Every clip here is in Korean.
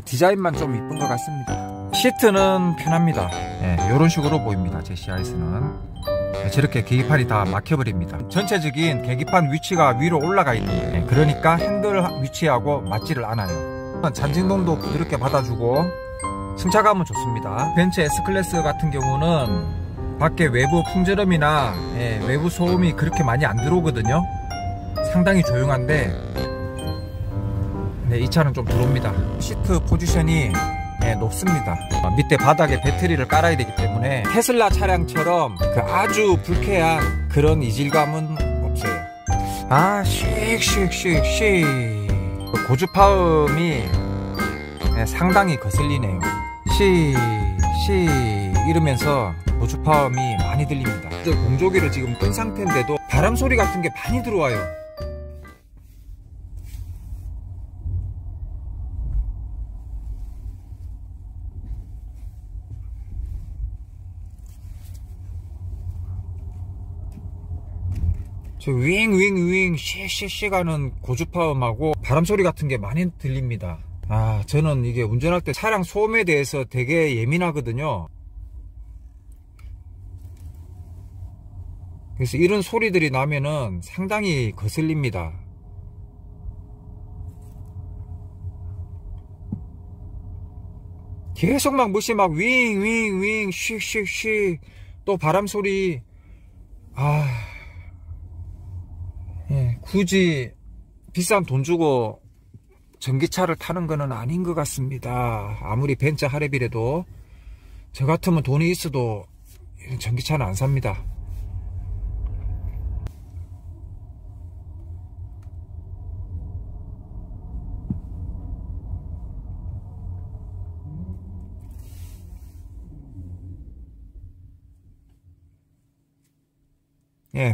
디자인만 좀 이쁜 것 같습니다. 시트는 편합니다. 이런 식으로 보입니다. 제 시야에서는. 저렇게 계기판이 다 막혀버립니다. 전체적인 계기판 위치가 위로 올라가 있는 거예요. 그러니까 핸들 위치하고 맞지를 않아요. 잔진동도 부드럽게 받아주고 승차감은 좋습니다. 벤츠 S클래스 같은 경우는 밖에 외부 풍절음이나 외부 소음이 그렇게 많이 안 들어오거든요. 상당히 조용한데 이 차는 좀 들어옵니다. 시트 포지션이 높습니다. 밑에 바닥에 배터리를 깔아야 되기 때문에 테슬라 차량처럼 아주 불쾌한 그런 이질감은 없어요. 씩씩씩씩 고주파음이 상당히 거슬리네요. 이러면서 고주파음이 많이 들립니다. 공조기를 지금 끈 상태인데도 바람 소리 같은 게 많이 들어와요. 저 윙윙윙 씩씩씩 하는 고주파음하고 바람소리 같은 게 많이 들립니다. 저는 이게 운전할 때 차량 소음에 대해서 되게 예민하거든요. 그래서 이런 소리들이 나면은 상당히 거슬립니다. 계속 막 무시 막 윙윙윙 씩씩씩 또 바람소리. 굳이 비싼 돈 주고 전기차를 타는 거는 아닌 것 같습니다. 아무리 벤츠 할애비라도 저 같으면 돈이 있어도 이런 전기차는 안 삽니다.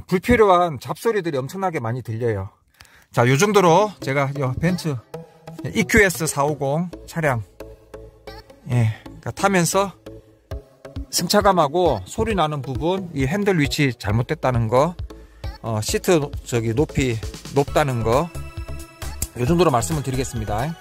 불필요한 잡소리들이 엄청나게 많이 들려요. 자, 요 정도로 제가 벤츠 EQS 450 차량 타면서 승차감하고 소리 나는 부분, 이 핸들 위치 잘못됐다는 거, 시트 높이 높다는 거, 요 정도로 말씀을 드리겠습니다.